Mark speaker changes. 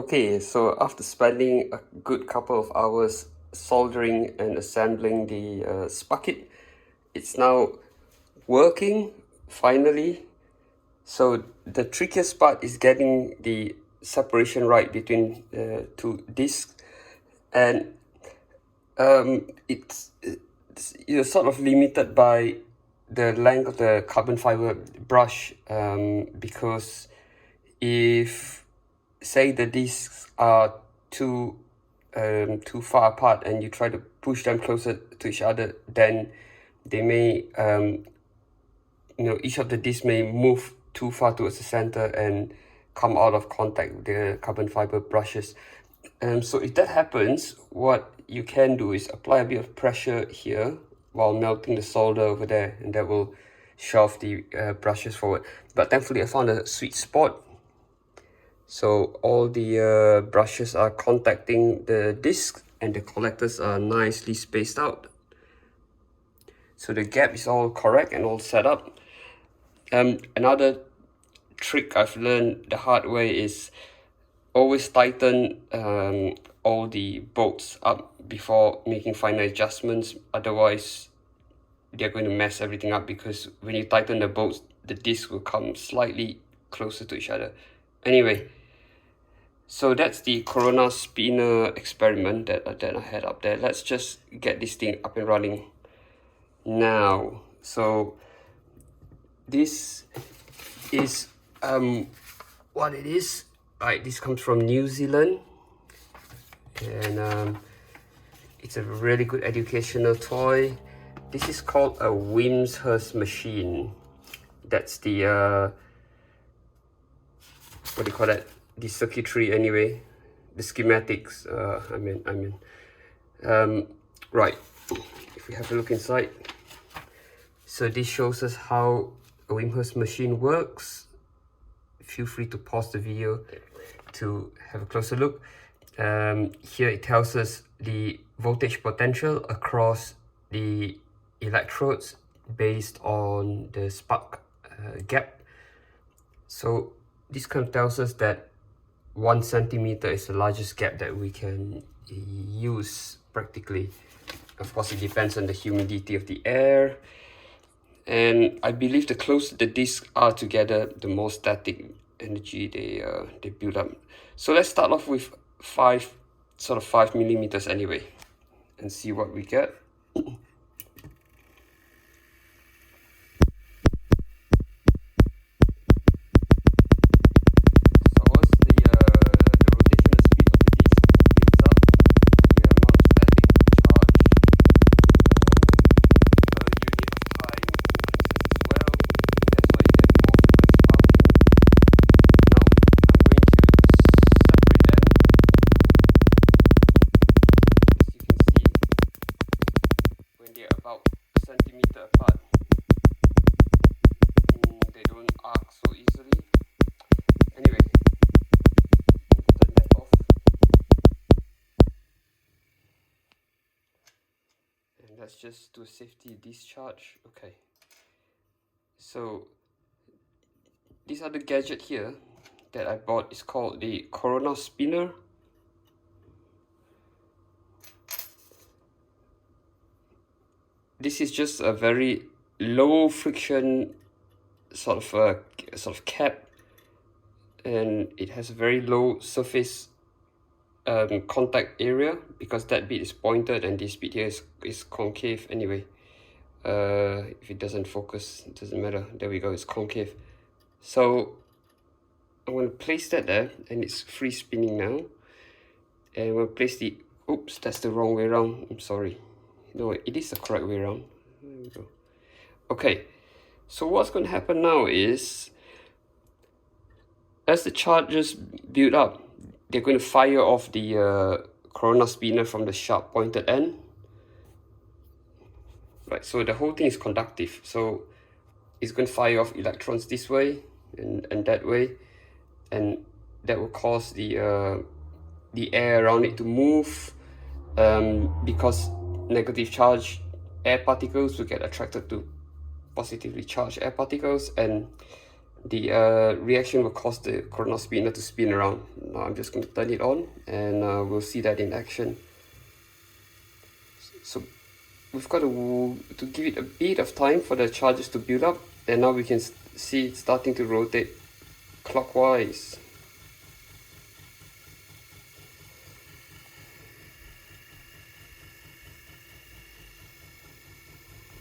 Speaker 1: Okay, so after spending a good couple of hours soldering and assembling the SparKIT, it's now working finally. So the trickiest part is getting the separation right between two discs, and you're sort of limited by the length of the carbon fiber brush, because if say the discs are too far apart and you try to push them closer to each other, then they may each of the discs may move too far towards the center and come out of contact with the carbon fiber brushes. So if that happens, what you can do is apply a bit of pressure here while melting the solder over there, and that will shove the brushes forward. But thankfully I found a sweet spot. So all the brushes are contacting the disc and the collectors are nicely spaced out. So the gap is all correct and all set up. Another trick I've learned the hard way is always tighten all the bolts up before making final adjustments. Otherwise, they're going to mess everything up, because when you tighten the bolts, the disc will come slightly closer to each other. Anyway, so that's the Corona spinner experiment that I had up there. Let's just get this thing up and running now. So this is what it is. Right, this comes from New Zealand, and it's a really good educational toy. This is called a Wimshurst Machine. That's the what do you call that? The circuitry anyway, the schematics. Right. If we have a look inside, so this shows us how a Wimshurst machine works. Feel free to pause the video to have a closer look. Here it tells us the voltage potential across the electrodes based on the spark gap. So this kind of tells us that 1 centimeter is the largest gap that we can use practically. Of course, it depends on the humidity of the air, and I believe the closer the discs are together, the more static energy they build up. So let's start off with 5 millimeters anyway, and see what we get. About a centimeter apart, they don't arc so easily. Anyway, turn that off, and let's just do a safety discharge. Okay, so this other gadget here that I bought is called the Corona spinner. This is just a very low friction sort of cap, and it has a very low surface contact area, because that bit is pointed and this bit here is concave anyway. If it doesn't focus, it doesn't matter. There we go, it's concave. So I'm going to place that there, and it's free spinning now. And we'll place the, oops, that's the wrong way around, I'm sorry. No, it is the correct way around. There we go. Okay, so what's going to happen now is, as the charges build up, they're going to fire off the Corona spinner from the sharp pointed end. Right, so the whole thing is conductive. So it's going to fire off electrons this way and that way, and that will cause the air around it to move, because negative charge air particles will get attracted to positively charged air particles, and the reaction will cause the chronos spinner to spin around. Now I'm just going to turn it on, and we'll see that in action. So we've got to give it a bit of time for the charges to build up, and now we can see it starting to rotate clockwise.